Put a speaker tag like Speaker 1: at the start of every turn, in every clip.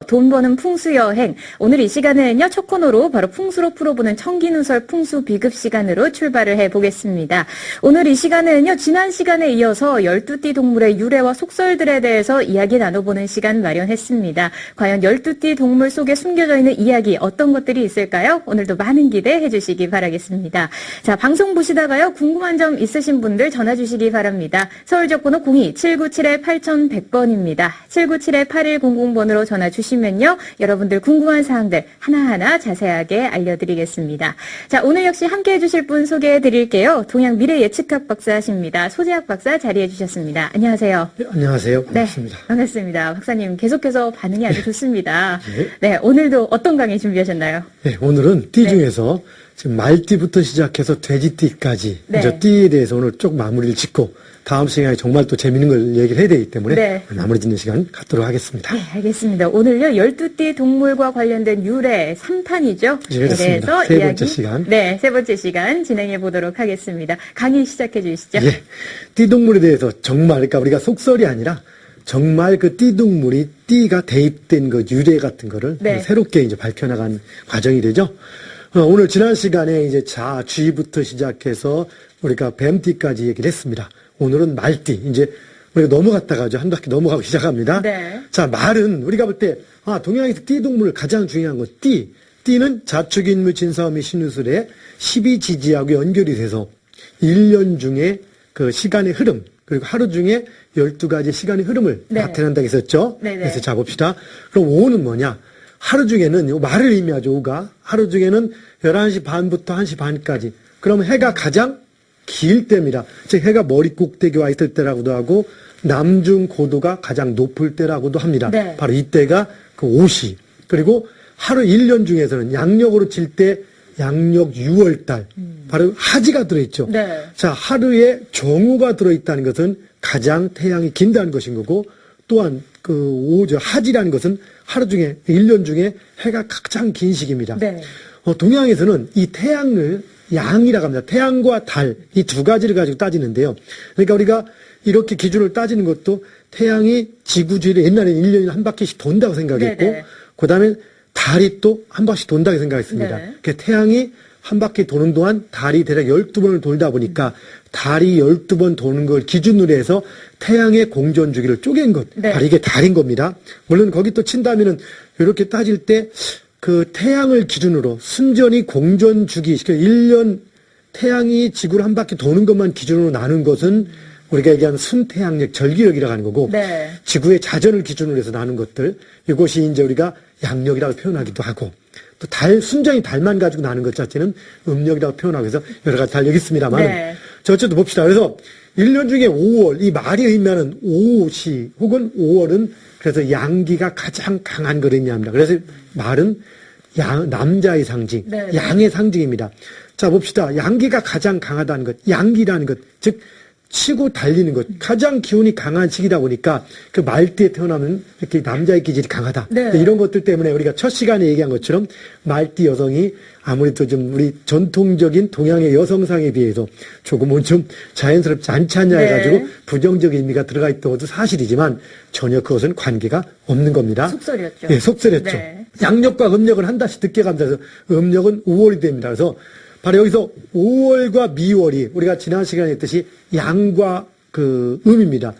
Speaker 1: 돈 버는 풍수 여행. 오늘 이 시간에는요, 첫 코너로 바로 풍수로 풀어보는 청기누설 풍수 비급 시간으로 출발을 해보겠습니다. 오늘 이 시간에는요, 지난 시간에 이어서 12띠 동물의 유래와 속설들에 대해서 이야기 나눠보는 시간 마련했습니다. 과연 12띠 동물 속에 숨겨져 있는 이야기 어떤 것들이 있을까요? 오늘도 많은 기대해 주시기 바라겠습니다. 자, 방송 보시다가요, 궁금한 점 있으신 분들 전화 주시기 바랍니다. 서울지역번호 02-797-8100번입니다. 797-8100번으로 전화 주시면요, 여러분들 궁금한 사항들 하나하나 자세하게 알려드리겠습니다. 자, 오늘 역시 함께 해주실 분 소개해 드릴게요. 동양 미래예측학 박사십니다. 소재학 박사 자리해 주셨습니다. 안녕하세요.
Speaker 2: 네, 안녕하세요. 반갑습니다.
Speaker 1: 네, 반갑습니다. 박사님 계속해서 반응이 아주 좋습니다. 네, 오늘도 어떤 강의 준비하셨나요?
Speaker 2: 네, 오늘은 띠 중에서 지금 말띠부터 시작해서 돼지띠까지
Speaker 1: 네.
Speaker 2: 저 띠에 대해서 오늘 쭉 마무리를 짓고 다음 시간에 정말 또 재밌는 걸 얘기를 해야 되기 때문에 마무리 짓는 시간 갖도록 하겠습니다.
Speaker 1: 네, 알겠습니다. 오늘요 12띠 동물과 관련된 유래 3탄이죠.
Speaker 2: 네, 그렇습니다. 세 번째 시간.
Speaker 1: 네, 세 번째 시간 진행해 보도록 하겠습니다. 강의 시작해 주시죠.
Speaker 2: 예, 띠 동물에 대해서 정말 그러니까 우리가 속설이 아니라 정말 그 띠 동물이 띠가 대입된 그 유래 같은 거를 새롭게 이제 밝혀나간 과정이 되죠. 오늘 지난 시간에 이제 쥐부터 시작해서 우리가 뱀띠까지 얘기를 했습니다. 오늘은 말띠, 이제 우리가 넘어갔다가 한 바퀴 넘어가고 시작합니다.
Speaker 1: 네.
Speaker 2: 자, 말은 우리가 볼 때, 동양에서 띠 동물 가장 중요한 건 띠. 띠는 자축인묘 진사오미 신유술에 12지지하고 연결이 돼서 1년 중에 그 시간의 흐름, 그리고 하루 중에 12가지 시간의 흐름을 나타낸다고 했었죠. 그래서 자, 봅시다. 그럼 5는 뭐냐? 하루 중에는, 말을 의미하죠, 5가. 하루 중에는 11시 반부터 1시 반까지. 그러면 해가 가장 길 때입니다. 즉 해가 머리 꼭대기에 와 있을 때라고도 하고 남중 고도가 가장 높을 때라고도 합니다. 바로 이때가 그 5시. 그리고 하루 1년 중에서는 양력으로 칠 때 양력 6월달. 바로 하지가 들어있죠. 자, 하루에 정오가 들어있다는 것은 가장 태양이 긴다는 것인 거고 또한 그 하지라는 것은 하루 중에 1년 중에 해가 가장 긴 시기입니다. 동양에서는 이 태양을 양이라고 합니다. 태양과 달, 이 두 가지를 가지고 따지는데요. 그러니까 우리가 이렇게 기준을 따지는 것도 태양이 지구주위를 옛날에는 1년에 한 바퀴씩 돈다고 생각했고, 그 다음에 달이 또 한 바퀴씩 돈다고 생각했습니다. 그 태양이 한 바퀴 도는 동안 달이 대략 12번을 돌다 보니까 달이 12번 도는 걸 기준으로 해서 태양의 공전 주기를 쪼갠 것. 바로 이게 달인 겁니다. 물론 거기 또 친다면은 이렇게 따질 때 그 태양을 기준으로 순전히 공전 주기, 1년 태양이 지구를 한 바퀴 도는 것만 기준으로 나눈 것은 우리가 얘기하는 순태양력, 절기력이라고 하는 거고, 지구의 자전을 기준으로 해서 나눈 것들, 이것이 이제 우리가 양력이라고 표현하기도 하고, 또 순전히 달만 가지고 나눈 것 자체는 음력이라고 표현하고 해서 여러 가지 달력이 있습니다만, 자, 어쨌든 봅시다. 그래서 1년 중에 5월, 이 말이 의미하는 5시 혹은 5월은 그래서 양기가 가장 강한 걸 의미합니다. 그래서 말은 남자의 상징, 양의 상징입니다. 자, 봅시다. 양기가 가장 강하다는 것, 양기라는 것, 즉 치고 달리는 것, 가장 기운이 강한 시기다 보니까 그 말띠에 태어나면 이렇게 남자의 기질이 강하다. 이런 것들 때문에 우리가 첫 시간에 얘기한 것처럼 말띠 여성이 아무래도 좀 우리 전통적인 동양의 여성상에 비해서 조금은 좀 자연스럽지 않지 않냐 해가지고 부정적인 의미가 들어가 있던 것도 사실이지만 전혀 그것은 관계가 없는 겁니다.
Speaker 1: 속설이었죠.
Speaker 2: 예, 속설이었죠. 양력과 음력을 한 달씩 늦게 감사해서 음력은 5월이 됩니다. 그래서 바로 여기서 5월과 미월이 우리가 지난 시간에 했듯이 양과 그 음입니다.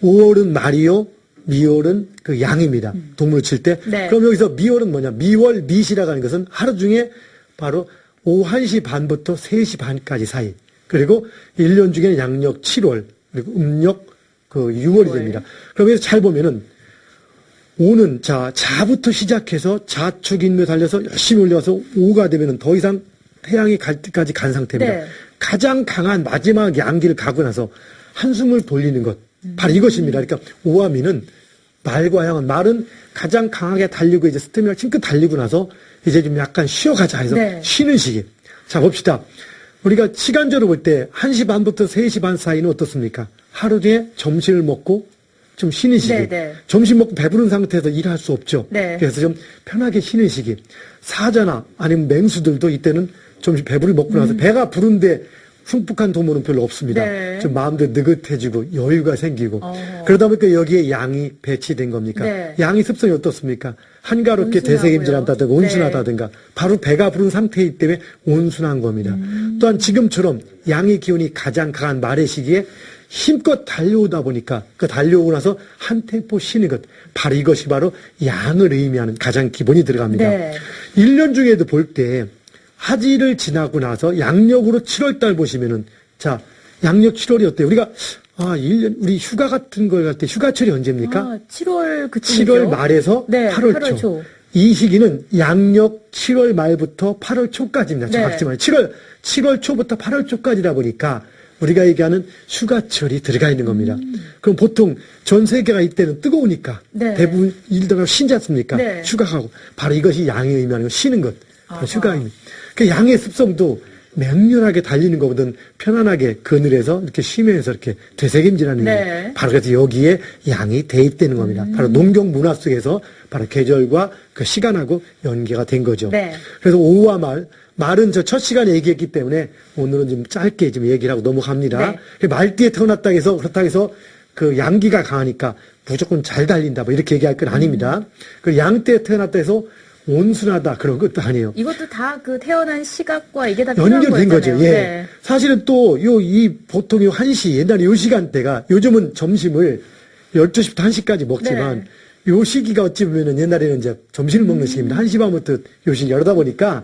Speaker 2: 5월은 말이요, 미월은 그 양입니다. 동물을 칠 때. 그럼 여기서 미월은 뭐냐? 미월 미시라고 하는 것은 하루 중에 바로 오후 1시 반부터 3시 반까지 사이. 그리고 1년 중에는 양력 7월, 그리고 음력 그 6월이 됩니다. 그럼 여기서 잘 보면은 오는 자부터 시작해서 자축인묘 달려서 열심히 올려서 오가 되면은 더 이상 태양이 갈 때까지 간 상태입니다. 가장 강한 마지막 양기를 가고 나서 한숨을 돌리는 것. 바로 이것입니다. 그러니까 오와 미는 말과 양은 말은 가장 강하게 달리고 이제 스태미나를 힘껏 달리고 나서 이제 좀 약간 쉬어가자 해서 쉬는 시기. 자, 봅시다. 우리가 시간적으로 볼 때 1시 반부터 3시 반 사이는 어떻습니까? 하루에 점심을 먹고 좀 쉬는 시기. 점심 먹고 배부른 상태에서 일할 수 없죠. 그래서 좀 편하게 쉬는 시기. 사자나 아니면 맹수들도 이때는 점심 배부르게 먹고 나서 배가 부른데 숭붑한 동물은 별로 없습니다.
Speaker 1: 네.
Speaker 2: 좀 마음도 느긋해지고 여유가 생기고
Speaker 1: 어.
Speaker 2: 그러다 보니까 여기에 양이 배치된 겁니까?
Speaker 1: 네.
Speaker 2: 양이 습성이 어떻습니까? 한가롭게
Speaker 1: 온순하고요.
Speaker 2: 대세김질한다든가 온순하다든가 바로 배가 부른 상태이기 때문에 온순한 겁니다. 또한 지금처럼 양의 기운이 가장 강한 말의 시기에 힘껏 달려오다 보니까 그 달려오고 나서 한 템포 쉬는 것 바로 이것이 바로 양을 의미하는 가장 기본이 들어갑니다.
Speaker 1: 네.
Speaker 2: 1년 중에도 볼 때 하지를 지나고 나서 양력으로 7월달 보시면은 자 양력 7월이 어때요? 우리가 1년 우리 휴가 같은 걸 갈 때 휴가철이 언제입니까?
Speaker 1: 7월 그쯤이죠.
Speaker 2: 7월 말에서
Speaker 1: 네,
Speaker 2: 8월 초. 이 시기는 양력 7월 말부터 8월 초까지입니다. 정확히 말하면 7월 초부터 8월 초까지다 보니까 우리가 얘기하는 휴가철이 들어가 있는 겁니다. 그럼 보통 전 세계가 이때는 뜨거우니까
Speaker 1: 네.
Speaker 2: 대부분 일들을 쉬지 않습니까?
Speaker 1: 네.
Speaker 2: 휴가하고 바로 이것이 양의 의미하는 거 쉬는 것. 바로
Speaker 1: 아하.
Speaker 2: 휴가입니다. 그 양의 습성도 맹렬하게 달리는 것보다는 편안하게 그늘에서 이렇게 쉬면서 이렇게 되새김질하는
Speaker 1: 네.
Speaker 2: 게 바로 그래서 여기에 양이 대입되는 겁니다. 바로 농경 문화 속에서 바로 계절과 그 시간하고 연계가 된 거죠.
Speaker 1: 네.
Speaker 2: 그래서 오후와 말은 저 첫 시간에 얘기했기 때문에 오늘은 좀 짧게 좀 얘기를 하고 넘어갑니다.
Speaker 1: 네.
Speaker 2: 말띠에 태어났다 해서 그렇다고 해서 그 양기가 강하니까 무조건 잘 달린다 뭐 이렇게 얘기할 건 아닙니다. 그 양띠에 태어났다 해서 온순하다 그런 것도 아니에요.
Speaker 1: 이것도 다 그 태어난 시각과 이게 다 필요한
Speaker 2: 연결된 거죠.
Speaker 1: 거잖아요.
Speaker 2: 예.
Speaker 1: 네.
Speaker 2: 사실은 또 보통 요 1시 옛날에 요 시간대가 요즘은 점심을 12시부터 1시까지 먹지만
Speaker 1: 네.
Speaker 2: 요 시기가 어찌 보면은 옛날에는 이제 점심을 먹는 시기입니다. 1시 반부터 요 시기 이러다 보니까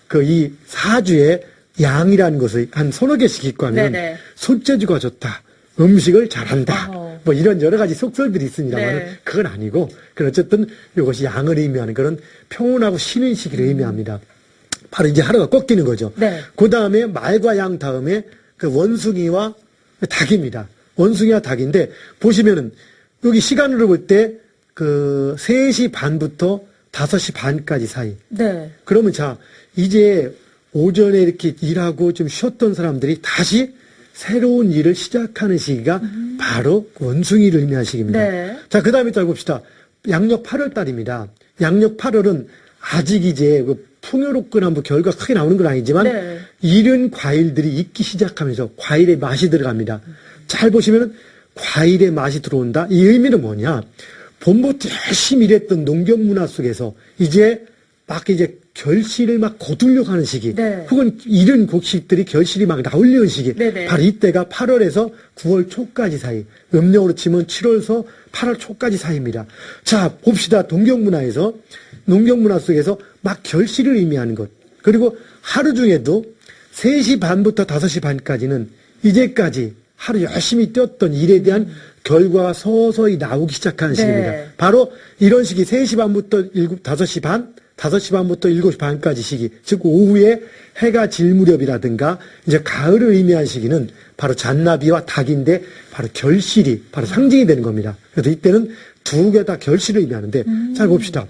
Speaker 2: 그 이 사주에 양이라는 것을 한 서너 개씩 입고 하면
Speaker 1: 네네.
Speaker 2: 손재주가 좋다. 음식을 잘한다.
Speaker 1: 어허.
Speaker 2: 뭐 이런 여러 가지 속설들이 있습니다만
Speaker 1: 네.
Speaker 2: 그건 아니고 어쨌든 이것이 양을 의미하는 그런 평온하고 쉬는 시기를 의미합니다. 바로 이제 하루가 꺾이는 거죠.
Speaker 1: 네.
Speaker 2: 그 다음에 말과 양 다음에 그 원숭이와 닭입니다. 원숭이와 닭인데 보시면은 여기 시간으로 볼 때 그 3시 반부터 5시 반까지 사이.
Speaker 1: 네.
Speaker 2: 그러면 자 이제 오전에 이렇게 일하고 좀 쉬었던 사람들이 다시 새로운 일을 시작하는 시기가 바로 원숭이를 의미하는 시기입니다.
Speaker 1: 네.
Speaker 2: 자, 그 다음에 또 봅시다. 양력 8월 달입니다. 양력 8월은 아직 이제 그 풍요롭거나 뭐 결과가 크게 나오는 건 아니지만
Speaker 1: 네.
Speaker 2: 이른 과일들이 익기 시작하면서 과일의 맛이 들어갑니다. 잘 보시면은 과일의 맛이 들어온다. 이 의미는 뭐냐? 봄부터 열심히 일했던 농경 문화 속에서 이제 막 이제 결실을 막 거두려고 하는 시기.
Speaker 1: 네.
Speaker 2: 혹은 이른 곡식들이 결실이 막 나오려는 시기.
Speaker 1: 네네.
Speaker 2: 바로 이때가 8월에서 9월 초까지 사이. 음력으로 치면 7월에서 8월 초까지 사이입니다. 자, 봅시다. 농경 문화 속에서 막 결실을 의미하는 것. 그리고 하루 중에도 3시 반부터 5시 반까지는 이제까지 하루 열심히 뛰었던 일에 대한 결과가 서서히 나오기 시작하는
Speaker 1: 네.
Speaker 2: 시기입니다. 바로 이런 시기 3시 반부터 5시 반, 5시 반부터 7시 반까지 시기, 즉 오후에 해가 질 무렵이라든가 이제 가을을 의미한 시기는 바로 잔나비와 닭인데 바로 결실이 바로 상징이 되는 겁니다. 그래서 이때는 두 개 다 결실을 의미하는데 잘 봅시다.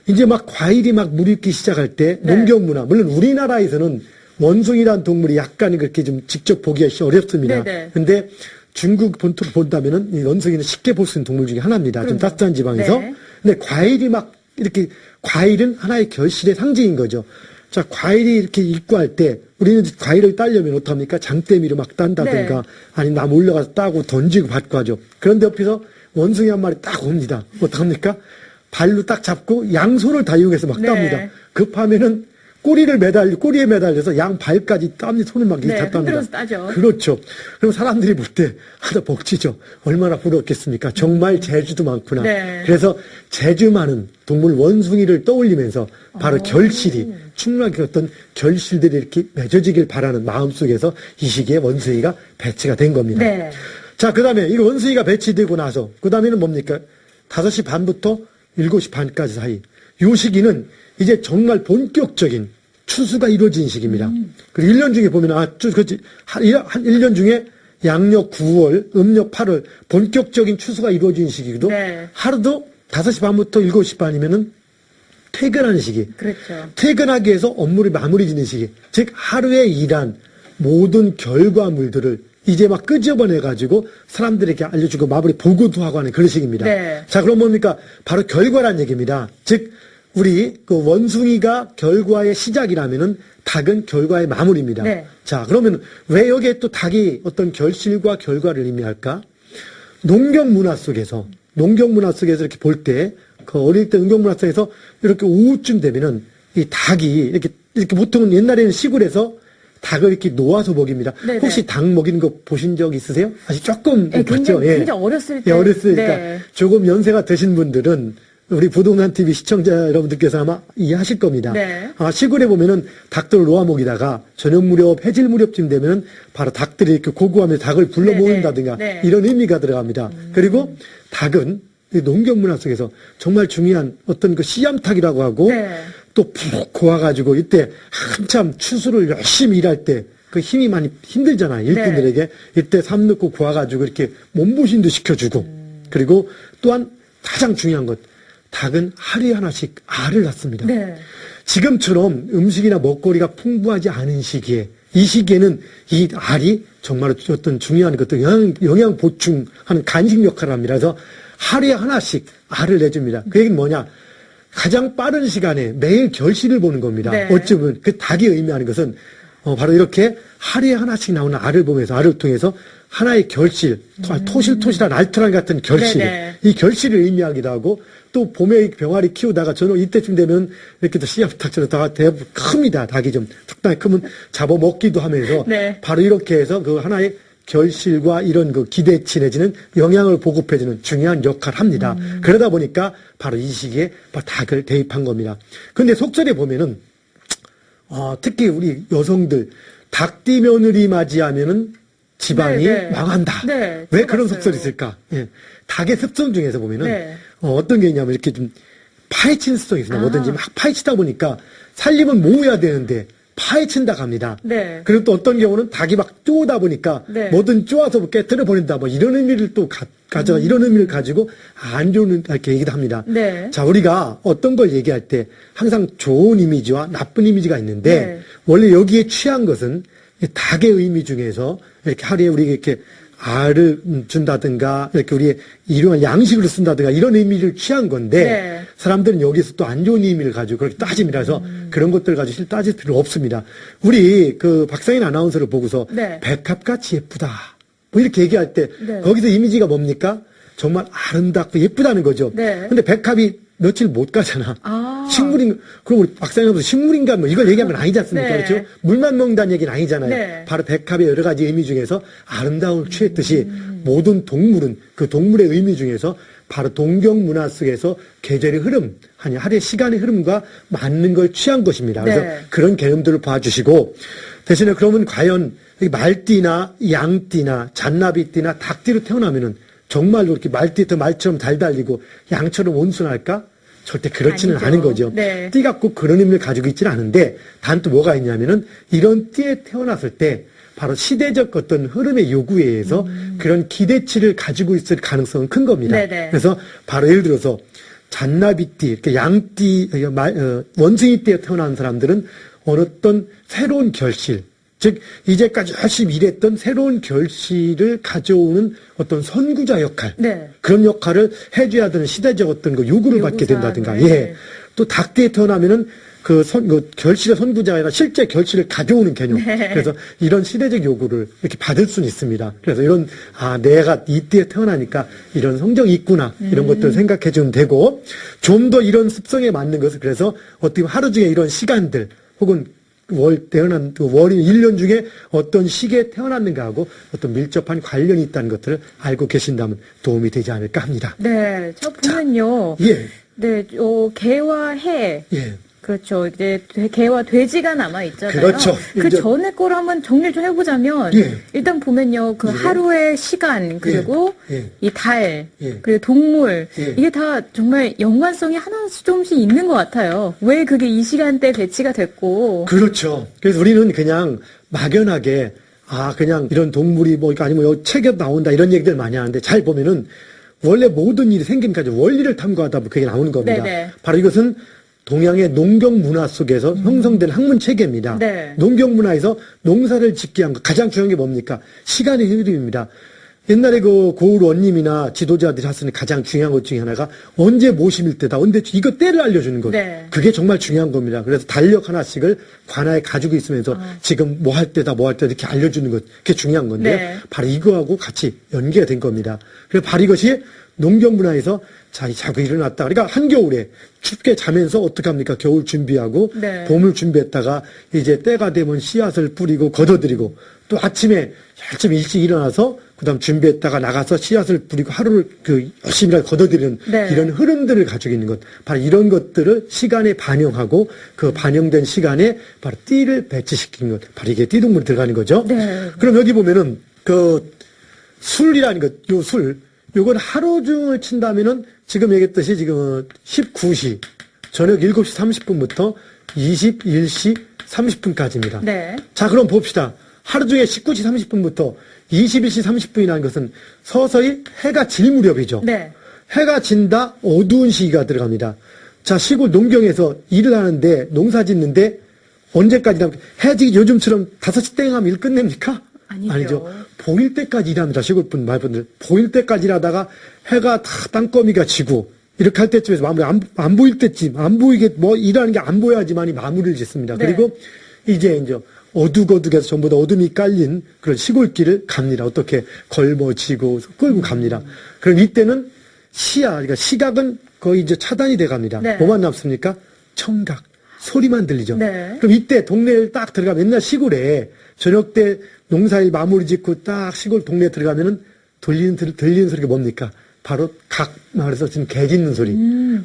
Speaker 2: 이제 막 과일이 막 무르익기 시작할 때
Speaker 1: 네.
Speaker 2: 농경 문화, 물론 우리나라에서는 원숭이라는 동물이 약간 그렇게 좀 직접 보기가 어렵습니다.
Speaker 1: 네네.
Speaker 2: 근데 중국 본토를 본다면은 이 원숭이는 쉽게 볼 수 있는 동물 중에 하나입니다. 좀
Speaker 1: 그럼요.
Speaker 2: 따뜻한 지방에서.
Speaker 1: 네.
Speaker 2: 근데 과일이 막 이렇게 과일은 하나의 결실의 상징인 거죠. 자, 과일이 이렇게 익고 할 때 우리는 과일을 따려면 어떡합니까? 장대미로 막 딴다든가
Speaker 1: 네.
Speaker 2: 아니면 남 올라가서 따고 던지고 받고 하죠. 그런데 옆에서 원숭이 한 마리 딱 옵니다. 어떡합니까? 발로 딱 잡고 양손을 다 이용해서 막
Speaker 1: 네.
Speaker 2: 땁니다. 급하면은 꼬리에 매달려서 양 발까지 땀이 손을 막
Speaker 1: 네,
Speaker 2: 다 땁니다.
Speaker 1: 흔들어서 따죠.
Speaker 2: 그렇죠. 그럼 사람들이 볼 때 하다 복지죠. 얼마나 부럽겠습니까? 정말 재주도 많구나.
Speaker 1: 네.
Speaker 2: 그래서 재주 많은 동물 원숭이를 떠올리면서 바로 결실이 충분하게 어떤 결실들이 이렇게 맺어지길 바라는 마음속에서 이 시기에 원숭이가 배치가 된 겁니다.
Speaker 1: 네.
Speaker 2: 자, 그 다음에 이 원숭이가 배치되고 나서 그 다음에는 뭡니까? 5시 반부터 7시 반까지 사이. 이 시기는 이제 정말 본격적인 추수가 이루어진 시기입니다. 그리고 1년 중에 보면, 그렇지. 한 1년 중에 양력 9월, 음력 8월, 본격적인 추수가 이루어진 시기도
Speaker 1: 네.
Speaker 2: 하루도 5시 반부터 7시 반이면은 퇴근하는 시기.
Speaker 1: 그렇죠.
Speaker 2: 퇴근하기 위해서 업무를 마무리 짓는 시기. 즉, 하루에 일한 모든 결과물들을 이제 막 끄집어내가지고 사람들에게 알려주고 마무리 보고도 하고 하는 그런 시기입니다.
Speaker 1: 네.
Speaker 2: 자, 그럼 뭡니까? 바로 결과란 얘기입니다. 즉, 우리 그 원숭이가 결과의 시작이라면은 닭은 결과의 마무리입니다.
Speaker 1: 네.
Speaker 2: 자, 그러면 왜 여기에 또 닭이 어떤 결실과 결과를 의미할까? 농경 문화 속에서 이렇게 볼 때, 그 어릴 때 농경 문화 속에서 이렇게 오후쯤 되면은 이 닭이 이렇게 보통은 옛날에는 시골에서 닭을 이렇게 놓아서 먹입니다.
Speaker 1: 네네.
Speaker 2: 혹시 닭 먹이는 거 보신 적 있으세요? 아직 조금
Speaker 1: 네,
Speaker 2: 봤죠?
Speaker 1: 굉장히 어렸을 때.
Speaker 2: 예, 어렸을 때.
Speaker 1: 네.
Speaker 2: 그러니까 조금 연세가 드신 분들은 우리 부동산 TV 시청자 여러분들께서 아마 이해하실 겁니다.
Speaker 1: 네.
Speaker 2: 시골에 보면은 닭들을 놓아 먹이다가 저녁 무렵, 해질 무렵쯤 되면은 바로 닭들이 이렇게 고구하면서 닭을 불러
Speaker 1: 네,
Speaker 2: 모은다든가
Speaker 1: 네.
Speaker 2: 이런 의미가 들어갑니다. 그리고 닭은 이 농경 문화 속에서 정말 중요한 어떤 그 씨암탉이라고 하고
Speaker 1: 네.
Speaker 2: 또 푹 고와가지고 이때 한참 추수를 열심히 일할 때 그 힘이 많이 힘들잖아요. 일꾼들에게. 이때 삶 넣고 고와가지고 이렇게 몸보신도 시켜주고 그리고 또한 가장 중요한 것 닭은 하루에 하나씩 알을 낳습니다.
Speaker 1: 네.
Speaker 2: 지금처럼 음식이나 먹거리가 풍부하지 않은 시기에 이 시기에는 이 알이 정말 어떤 중요한 것들 영양 보충하는 간식 역할을 합니다. 그래서 하루에 하나씩 알을 내줍니다. 그 얘기는 뭐냐? 가장 빠른 시간에 매일 결실을 보는 겁니다.
Speaker 1: 네.
Speaker 2: 어쩌면 그 닭이 의미하는 것은 바로 이렇게 하루에 하나씩 나오는 알을 보면서 알을 통해서 하나의 결실, 토실토실한 알토란 같은 결실,
Speaker 1: 네네.
Speaker 2: 이 결실을 의미하기도 하고 또 봄에 병아리 키우다가 저는 이때쯤 되면 이렇게 또 씨앗닭처럼 다 대부분 큽니다. 닭이 좀 적당히 크면 잡아먹기도 하면서
Speaker 1: 네.
Speaker 2: 바로 이렇게 해서 그 하나의 결실과 이런 그 기대치 내지는 영양을 보급해주는 중요한 역할을 합니다. 그러다 보니까 바로 이 시기에 바로 닭을 대입한 겁니다. 근데 속설에 보면은 특히 우리 여성들 닭띠 며느리 맞이하면은 집안이
Speaker 1: 네, 네.
Speaker 2: 망한다.
Speaker 1: 네,
Speaker 2: 왜 그런
Speaker 1: 들어봤어요.
Speaker 2: 속설이 있을까? 예. 닭의 습성 중에서 보면은
Speaker 1: 네.
Speaker 2: 어떤 게 있냐면 이렇게 좀 파헤치는 습성이 있습니다.
Speaker 1: 아.
Speaker 2: 뭐든지 막 파헤치다 보니까 살림은 모으야 되는데 파헤친다 갑니다.
Speaker 1: 네.
Speaker 2: 그리고 또 어떤 경우는 닭이 막 쪼다 보니까
Speaker 1: 네.
Speaker 2: 뭐든 쪼아서 깨뜨려 버린다. 뭐 이런 의미를 또 가져 이런 의미를 가지고 안 좋은 이렇게 얘기도 합니다.
Speaker 1: 네.
Speaker 2: 자, 우리가 어떤 걸 얘기할 때 항상 좋은 이미지와 나쁜 이미지가 있는데
Speaker 1: 네.
Speaker 2: 원래 여기에 취한 것은 이 닭의 의미 중에서 이렇게 하루에 우리가 이렇게 알을 준다든가 이렇게 우리의 일용할 양식으로 쓴다든가 이런 의미를 취한 건데
Speaker 1: 네.
Speaker 2: 사람들은 여기서 또 안 좋은 의미를 가지고 그렇게 따집니다. 그래서 그런 것들 가지고 실 따질 필요 없습니다. 우리 그 박상인 아나운서를 보고서
Speaker 1: 네.
Speaker 2: 백합같이 예쁘다 뭐 이렇게 얘기할 때
Speaker 1: 네.
Speaker 2: 거기서 이미지가 뭡니까? 정말 아름답고 예쁘다는 거죠.
Speaker 1: 네.
Speaker 2: 근데 백합이 며칠 못 가잖아.
Speaker 1: 아.
Speaker 2: 식물인, 그럼 우리 박사님도 식물인가 뭐 이걸 얘기하면 아니지 않습니까?
Speaker 1: 네.
Speaker 2: 그렇죠? 물만 먹는다는 얘기는 아니잖아요.
Speaker 1: 네.
Speaker 2: 바로 백합의 여러 가지 의미 중에서 아름다움을 취했듯이 모든 동물은 그 동물의 의미 중에서 바로 동경 문화 속에서 계절의 흐름, 아니 하루의 시간의 흐름과 맞는 걸 취한 것입니다. 그래서
Speaker 1: 네.
Speaker 2: 그런 개념들을 봐주시고 대신에 그러면 과연 이 말띠나 양띠나 잔나비띠나 닭띠로 태어나면은 정말로 이렇게 말처럼 달달리고 양처럼 온순할까? 절대 그렇지는
Speaker 1: 아니죠.
Speaker 2: 않은 거죠.
Speaker 1: 네.
Speaker 2: 띠가 꼭 그런 의미를 가지고 있지는 않은데 단 또 뭐가 있냐면은 이런 띠에 태어났을 때 바로 시대적 어떤 흐름의 요구에 의해서 그런 기대치를 가지고 있을 가능성은 큰 겁니다.
Speaker 1: 네네.
Speaker 2: 그래서 바로 예를 들어서 잔나비띠, 이렇게 양띠, 원숭이띠에 태어난 사람들은 어떤 새로운 결실, 즉 이제까지 열심히 일했던 새로운 결실을 가져오는 어떤 선구자 역할,
Speaker 1: 네.
Speaker 2: 그런 역할을 해줘야 되는 시대적 어떤 그 요구를 받게
Speaker 1: 요구사항을.
Speaker 2: 된다든가, 예. 또 닭띠에 태어나면은 그 결실의 선구자가 아니라 실제 결실을 가져오는 개념.
Speaker 1: 네.
Speaker 2: 그래서 이런 시대적 요구를 이렇게 받을 수는 있습니다. 그래서 이런, 내가 이 띠에 태어나니까 이런 성정이 있구나. 이런 것들을 생각해 주면 되고, 좀 더 이런 습성에 맞는 것을 그래서 어떻게 보면 하루 중에 이런 시간들, 혹은 태어난 그 월인 1년 중에 어떤 시기에 태어났는가 하고 어떤 밀접한 관련이 있다는 것들을 알고 계신다면 도움이 되지 않을까 합니다.
Speaker 1: 네. 저 보면요.
Speaker 2: 예,
Speaker 1: 네, 개와 해.
Speaker 2: 예.
Speaker 1: 그렇죠. 이제 개와 돼지가 남아 있잖아요.
Speaker 2: 그렇죠.
Speaker 1: 그
Speaker 2: 이제-
Speaker 1: 전에 거를 한번 정리를 좀 해보자면
Speaker 2: 예.
Speaker 1: 일단 보면요, 그
Speaker 2: 예.
Speaker 1: 하루의 시간 그리고
Speaker 2: 예.
Speaker 1: 이 달
Speaker 2: 예.
Speaker 1: 그리고 동물
Speaker 2: 예.
Speaker 1: 이게 다 정말 연관성이 하나씩 조금씩 있는 것 같아요. 왜 그게 이 시간대에 배치가 됐고.
Speaker 2: 그렇죠. 그래서 우리는 그냥 막연하게 그냥 이런 동물이 뭐 아니면 뭐 책에 나온다 이런 얘기들 많이 하는데 잘 보면은 원래 모든 일이 생김까지 원리를 탐구하다 보면 그게 나오는 겁니다.
Speaker 1: 네네.
Speaker 2: 바로 이것은 동양의 농경 문화 속에서 형성된 학문 체계입니다.
Speaker 1: 네.
Speaker 2: 농경 문화에서 농사를 짓게 한 것 가장 중요한 게 뭡니까? 시간의 흐름입니다. 옛날에 그 고을 원님이나 지도자들이 하시는 가장 중요한 것 중에 하나가 언제 뭐 심을 때다. 언제 이거 때를 알려주는 것.
Speaker 1: 네.
Speaker 2: 그게 정말 중요한 겁니다. 그래서 달력 하나씩을 관아에 가지고 있으면서 지금 뭐 할 때다 뭐 할 때다 이렇게 알려주는 것. 그게 중요한 건데
Speaker 1: 네.
Speaker 2: 바로 이거하고 같이 연계가 된 겁니다. 그래서 바로 이것이 농경 문화에서 자, 자고 일어났다. 그러니까 한겨울에 춥게 자면서 어떻게 합니까? 겨울 준비하고
Speaker 1: 네.
Speaker 2: 봄을 준비했다가 이제 때가 되면 씨앗을 뿌리고 걷어들이고 또 아침에 아침 일찍 일어나서 그다음 준비했다가 나가서 씨앗을 뿌리고 하루를 열심히 걷어들이는
Speaker 1: 네.
Speaker 2: 이런 흐름들을 가지고 있는 것. 바로 이런 것들을 시간에 반영하고 그 반영된 시간에 바로 띠를 배치시키는 것. 바로 이게 띠동물이 들어가는 거죠.
Speaker 1: 네.
Speaker 2: 그럼 여기 보면은 그 술이라는 것, 요 술, 요건 하루 중을 친다면은 지금 얘기했듯이 지금 19시, 저녁 7시 30분부터 21시 30분까지입니다.
Speaker 1: 네.
Speaker 2: 자, 그럼 봅시다. 하루 중에 19시 30분부터 21시 30분이라는 것은 서서히 해가 질 무렵이죠.
Speaker 1: 네.
Speaker 2: 해가 진다, 어두운 시기가 들어갑니다. 자, 시골 농경에서 일을 하는데, 농사 짓는데, 언제까지, 해지 요즘처럼 5시 땡 하면 일 끝냅니까?
Speaker 1: 아니죠.
Speaker 2: 보일 때까지 일합니다. 시골분 말분들. 보일 때까지 일하다가 해가 다 땅거미가 지고, 이렇게 할 때쯤에서 마무리, 안 보일 때쯤, 안 보이게, 뭐, 일하는 게 안 보여야지만이 마무리를 짓습니다.
Speaker 1: 네.
Speaker 2: 그리고 이제 어둑어둑해서 전부 다 어둠이 깔린 그런 시골길을 갑니다. 어떻게 걸머지고 끌고 갑니다. 그럼 이때는 그러니까 시각은 거의 이제 차단이 돼 갑니다.
Speaker 1: 네.
Speaker 2: 뭐만 남습니까? 청각, 소리만 들리죠.
Speaker 1: 네.
Speaker 2: 그럼 이때 동네를 딱 들어가면 옛날 시골에 저녁 때 농사일 마무리 짓고 딱 시골 동네에 들어가면은 들리는 소리가 뭡니까? 바로 각 마을에서 지금 개 짖는 소리.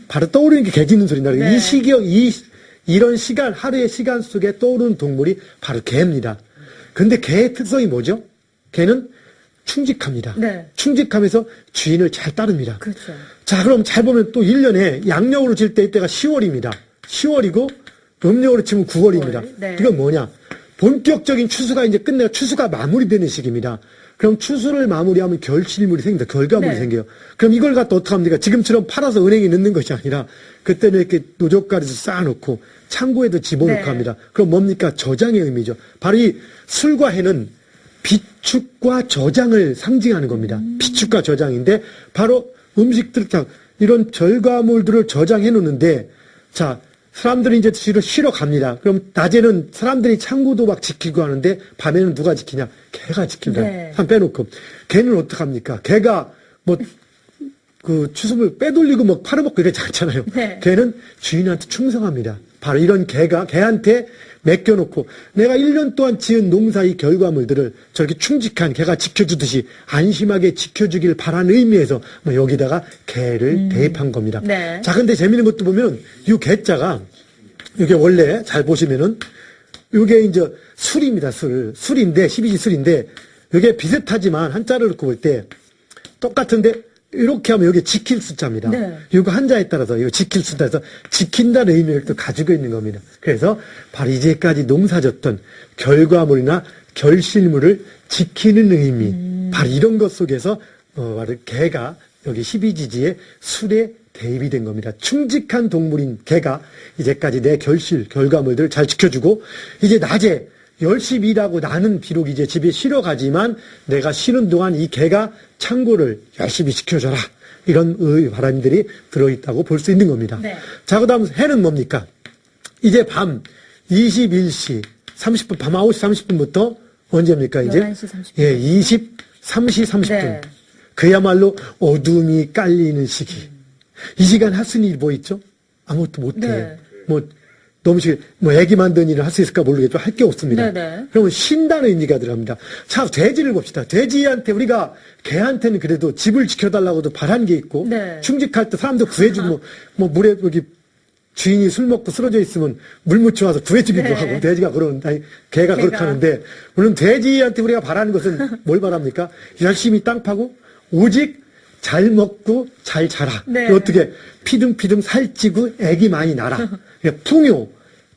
Speaker 2: 바로 떠오르는 게 개 짖는 소리입니다.
Speaker 1: 네.
Speaker 2: 이 시기, 이런 시간, 하루의 시간 속에 떠오르는 동물이 바로 개입니다. 근데 개의 특성이 뭐죠? 개는 충직합니다.
Speaker 1: 네.
Speaker 2: 충직하면서 주인을 잘 따릅니다.
Speaker 1: 그렇죠.
Speaker 2: 자, 그럼 잘 보면 또 1년에 양력으로 질 때 이때가 10월입니다. 10월이고 음력으로 치면 9월입니다.
Speaker 1: 네.
Speaker 2: 이건 뭐냐? 본격적인 추수가 이제 끝내고 추수가 마무리되는 시기입니다. 그럼 추수를 마무리하면 결실물이 생깁니다. 결과물이
Speaker 1: 네.
Speaker 2: 생겨요. 그럼 이걸 갖다 어떻게 합니까? 지금처럼 팔아서 은행에 넣는 것이 아니라 그때는 이렇게 노젓가리에서 쌓아놓고 창고에도 집어넣고
Speaker 1: 네.
Speaker 2: 합니다. 그럼 뭡니까? 저장의 의미죠. 바로 이 술과 해는 비축과 저장을 상징하는 겁니다. 비축과 저장인데 바로 음식들 이런 결과물들을 저장해 놓는데 자 사람들이 이제 쉬러 갑니다. 그럼 낮에는 사람들이 창고도 막 지키고 하는데 밤에는 누가 지키냐? 개가 지킵니다.
Speaker 1: 네.
Speaker 2: 한 빼놓고 개는 어떡합니까? 개가 뭐 그 추수물 빼돌리고 뭐 팔아먹고 이러지 않잖아요.
Speaker 1: 네.
Speaker 2: 개는 주인한테 충성합니다. 바로 이런 개한테 맡겨놓고 내가 1년 동안 지은 농사의 결과물들을 저렇게 충직한 개가 지켜주듯이 안심하게 지켜주길 바라는 의미에서 뭐 여기다가 개를 대입한 겁니다.
Speaker 1: 네.
Speaker 2: 자, 근데 재밌는 것도 보면 이 개자가 이게 원래 잘 보시면은 이게 이제 술입니다. 술인데 12지 술인데 이게 비슷하지만 한자를 놓고 볼 때 똑같은데 이렇게 하면 여기 지킬 숫자입니다.
Speaker 1: 네.
Speaker 2: 이거 한자에 따라서 이거 지킬 숫자에서 지킨다는 의미를 또 가지고 있는 겁니다. 그래서 바로 이제까지 농사졌던 결과물이나 결실물을 지키는 의미, 바로 이런 것 속에서 바로 개가 여기 12지지에 술에 대입이 된 겁니다. 충직한 동물인 개가 이제까지 내 결과물들을 잘 지켜주고 이제 낮에 열심히 일하고 나는 비록 이제 집에 쉬러 가지만 내가 쉬는 동안 이 개가 창고를 열심히 지켜줘라. 이런 바람들이 들어있다고 볼 수 있는 겁니다.
Speaker 1: 네.
Speaker 2: 자, 그 다음 해는 뭡니까? 이제 밤 21시 30분, 밤 9시 30분부터 언제입니까, 이제?
Speaker 1: 11시 30분.
Speaker 2: 예, 3시 30분.
Speaker 1: 네.
Speaker 2: 그야말로 어둠이 깔리는 시기. 이 시간 할 수 있는 일이 뭐 있죠? 아무것도 못 해.
Speaker 1: 네.
Speaker 2: 너무 애기 만드는 일을 할 수 있을까 모르겠지만 할 게 없습니다.
Speaker 1: 네네.
Speaker 2: 그러면 쉰다는 의미가 들어갑니다. 자, 돼지를 봅시다. 돼지한테 우리가 개한테는 그래도 집을 지켜달라고도 바란 게 있고
Speaker 1: 네.
Speaker 2: 충직할 때 사람도 구해주고 뭐 물에 여기 주인이 술 먹고 쓰러져 있으면 물 묻혀와서 구해주기도
Speaker 1: 네.
Speaker 2: 하고 돼지가 개가 그렇게 하는데 물론 돼지한테 우리가 바라는 것은 뭘 바랍니까? 열심히 땅 파고 오직 잘 먹고 잘 자라.
Speaker 1: 네.
Speaker 2: 어떻게 피둥피둥 살찌고 애기 많이 낳아라. 풍요,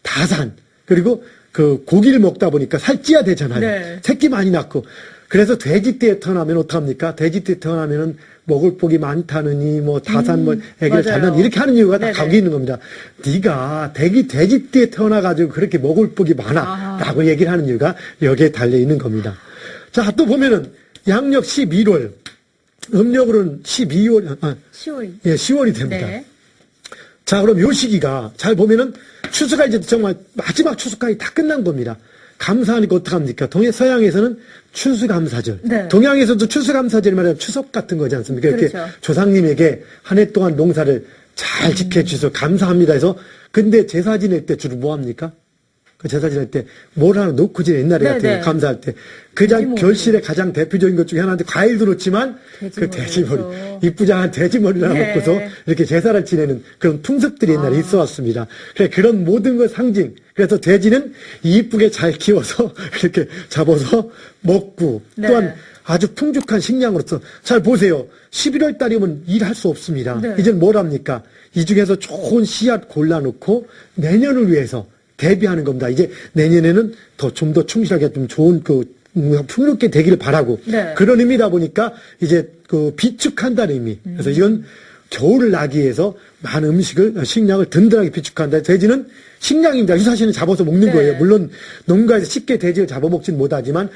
Speaker 2: 다산, 그리고 그 고기를 먹다 보니까 살찌야 되잖아요.
Speaker 1: 네.
Speaker 2: 새끼 많이 낳고. 그래서 돼지띠에 태어나면 어떡합니까? 돼지띠에 태어나면은 먹을 복이 많다느니 뭐 다산 뭐 애기를 잘 낳는 이렇게 하는 이유가 다
Speaker 1: 네네.
Speaker 2: 거기 있는 겁니다. 네가 돼지띠에 태어나가지고 그렇게 먹을 복이 많아. 라고 얘기를 하는 이유가 여기에 달려 있는 겁니다. 자, 또 보면은 양력 11월, 음력으로는 12월,
Speaker 1: 10월.
Speaker 2: 예, 10월이 됩니다.
Speaker 1: 네.
Speaker 2: 자, 그럼 요 시기가 잘 보면은 추수가 이제 정말 마지막 추수까지 다 끝난 겁니다. 감사하니까 어떡합니까? 서양에서는 추수감사절.
Speaker 1: 네.
Speaker 2: 동양에서도 추수감사절이 말하면 추석 같은 거지 않습니까? 이렇게
Speaker 1: 그렇죠.
Speaker 2: 조상님에게 한 해 동안 농사를 잘 지켜주셔서 감사합니다 해서 근데 제사 지낼 때 주로 뭐 합니까? 그 제사 지낼 때 뭘 하나 놓고 지내 옛날에
Speaker 1: 네,
Speaker 2: 같은
Speaker 1: 네.
Speaker 2: 감사할 때 그냥
Speaker 1: 돼지머리.
Speaker 2: 결실의 가장 대표적인 것 중에 하나인데 과일도 놓지만 그 돼지머리
Speaker 1: 돼지머리죠.
Speaker 2: 이쁘장한 돼지머리를 하나
Speaker 1: 네.
Speaker 2: 놓고서 이렇게 제사를 지내는 그런 풍습들이 옛날에 있어 왔습니다. 그래 그런 모든 것 상징. 그래서 돼지는 이쁘게 잘 키워서 이렇게 잡아서 먹고
Speaker 1: 네.
Speaker 2: 또한 아주 풍족한 식량으로서 잘 보세요. 11월 달이면 일할 수 없습니다.
Speaker 1: 네.
Speaker 2: 이젠 뭘 합니까? 이 중에서 좋은 씨앗 골라놓고 내년을 위해서 대비하는 겁니다. 이제 내년에는 좀 더 충실하게 좀 좋은 풍요롭게 되기를 바라고
Speaker 1: 네.
Speaker 2: 그런 의미다 보니까 이제 비축한다는 의미. 그래서 이건 겨울을 나기 위해서 많은 식량을 든든하게 비축한다. 돼지는 식량입니다. 유사시는 잡아서 먹는
Speaker 1: 네.
Speaker 2: 거예요. 물론 농가에서 쉽게 돼지를 잡아먹지는 못하지만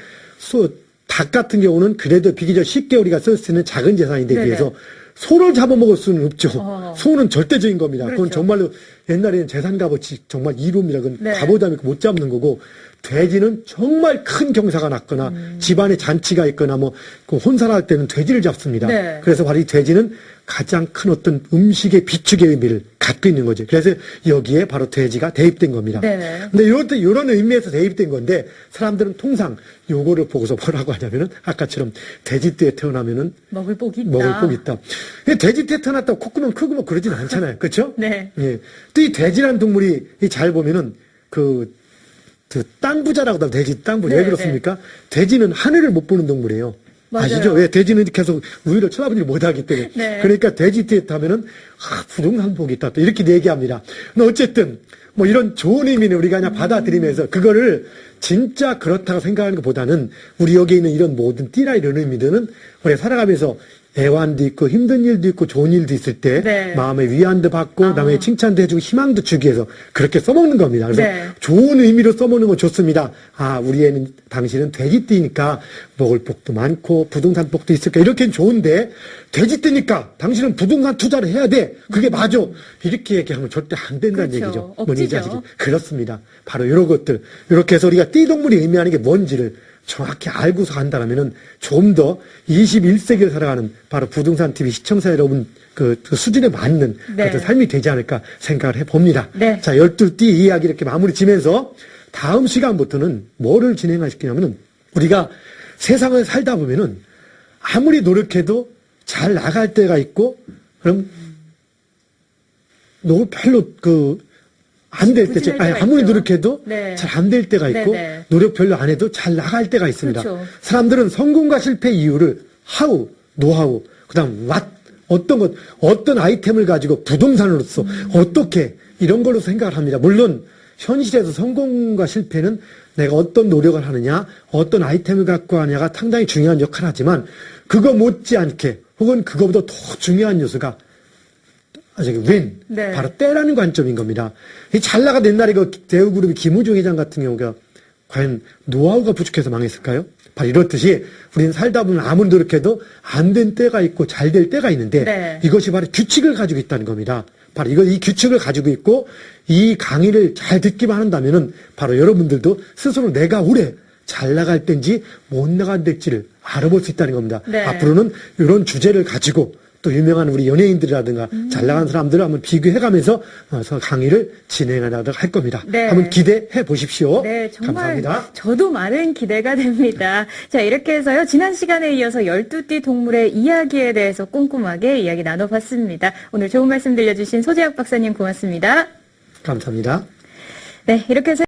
Speaker 2: 닭 같은 경우는 그래도 비교적 쉽게 우리가 쓸 수 있는 작은 재산인데
Speaker 1: 네네.
Speaker 2: 비해서 소를 잡아먹을 수는 없죠. 소는 절대적인 겁니다. 그건
Speaker 1: 그렇죠.
Speaker 2: 정말로 옛날에는 재산 값어치 정말 이루입니다. 그건
Speaker 1: 네.
Speaker 2: 값어치면 못 잡는 거고 돼지는 정말 큰 경사가 났거나 집안에 잔치가 있거나 그 혼사할 때는 돼지를 잡습니다.
Speaker 1: 네.
Speaker 2: 그래서 바로 이 돼지는 가장 큰 어떤 음식의 비축의 의미를 갖고 있는 거죠. 그래서 여기에 바로 돼지가 대입된 겁니다.
Speaker 1: 네.
Speaker 2: 근데 이런 의미에서 대입된 건데 사람들은 통상 요거를 보고서 뭐라고 하냐면은 아까처럼 돼지띠에 태어나면은
Speaker 1: 먹을 복이 있다.
Speaker 2: 먹을 복이 있다. 돼지띠에 태어났다고 콧구멍 크고 뭐 그러진 않잖아요. 그렇죠?
Speaker 1: 네.
Speaker 2: 예. 또 이 돼지라는 동물이 잘 보면은 땅부자라고 하면 돼지 땅부자.
Speaker 1: 네,
Speaker 2: 왜 그렇습니까? 돼지는 하늘을 못 보는 동물이에요.
Speaker 1: 맞아요.
Speaker 2: 아시죠? 왜 돼지는 계속 위를 쳐다보지 못하기 때문에.
Speaker 1: 네.
Speaker 2: 그러니까 돼지띠에 타면은 부동산 복이 있다. 또 이렇게 얘기합니다. 근데 어쨌든 이런 좋은 의미는 우리가 그냥 받아들이면서 그거를 진짜 그렇다고 생각하는 것보다는 우리 여기 있는 이런 모든 띠나 이런 의미들은 우리가 살아가면서 애환도 있고 힘든 일도 있고 좋은 일도 있을 때
Speaker 1: 네.
Speaker 2: 마음의 위안도 받고 남의 칭찬도 해주고 희망도 주기 위해서 그렇게 써먹는 겁니다. 그래서
Speaker 1: 네.
Speaker 2: 좋은 의미로 써먹는 건 좋습니다. 우리 애는 당신은 돼지띠니까 먹을 복도 많고 부동산 복도 있을까 이렇게는 좋은데 돼지띠니까 당신은 부동산 투자를 해야 돼. 그게 맞아. 이렇게 얘기하면 절대 안 된다는
Speaker 1: 그렇죠.
Speaker 2: 얘기죠.
Speaker 1: 억지죠.
Speaker 2: 아시죠? 그렇습니다. 바로 이런 것들 이렇게 해서 우리가 띠동물이 의미하는 게 뭔지를 정확히 알고서 한다면은 좀 더 21세기를 살아가는 바로 부동산 TV 시청자 여러분 그 수준에 맞는
Speaker 1: 네.
Speaker 2: 그런 삶이 되지 않을까 생각을 해봅니다.
Speaker 1: 네.
Speaker 2: 자, 12띠 이야기 이렇게 마무리 지면서 다음 시간부터는 뭐를 진행하시겠냐면은 우리가 세상을 살다 보면은 아무리 노력해도 잘 나갈 때가 있고 그럼 별로 안 될 때,
Speaker 1: 부진할 때가
Speaker 2: 아무리
Speaker 1: 있죠.
Speaker 2: 노력해도
Speaker 1: 네.
Speaker 2: 잘 안 될 때가 있고
Speaker 1: 네네.
Speaker 2: 노력 별로 안 해도 잘 나갈 때가 있습니다.
Speaker 1: 그렇죠.
Speaker 2: 사람들은 성공과 실패 이유를 how, 노하우, 그다음 what, 어떤 아이템을 가지고 부동산으로서 어떻게 이런 걸로 생각을 합니다. 물론 현실에서 성공과 실패는 내가 어떤 노력을 하느냐, 어떤 아이템을 갖고 하느냐가 상당히 중요한 역할을 하지만 그거 못지않게 혹은 그거보다 더 중요한 요소가 win.
Speaker 1: 네.
Speaker 2: 바로 때라는 관점인 겁니다. 잘 나가던 옛날에 대우그룹의 김우중 회장 같은 경우가 과연 노하우가 부족해서 망했을까요? 바로 이렇듯이 우리는 살다 보면 아무리 노력해도 안 된 때가 있고 잘 될 때가 있는데
Speaker 1: 네.
Speaker 2: 이것이 바로 규칙을 가지고 있다는 겁니다. 바로 이 규칙을 가지고 있고 이 강의를 잘 듣기만 한다면은 바로 여러분들도 스스로 내가 올해 잘 나갈 때인지 못 나갈 때인지를 알아볼 수 있다는 겁니다.
Speaker 1: 네.
Speaker 2: 앞으로는 이런 주제를 가지고 또 유명한 우리 연예인들이라든가 잘 나간 사람들을 한번 비교해가면서 강의를 진행하도록 할 겁니다.
Speaker 1: 네.
Speaker 2: 한번 기대해 보십시오.
Speaker 1: 네, 정말
Speaker 2: 감사합니다.
Speaker 1: 저도 많은 기대가 됩니다. 자, 이렇게 해서요. 지난 시간에 이어서 12띠 동물의 이야기에 대해서 꼼꼼하게 이야기 나눠봤습니다. 오늘 좋은 말씀 들려주신 소재학 박사님 고맙습니다.
Speaker 2: 감사합니다.
Speaker 1: 네, 이렇게 해서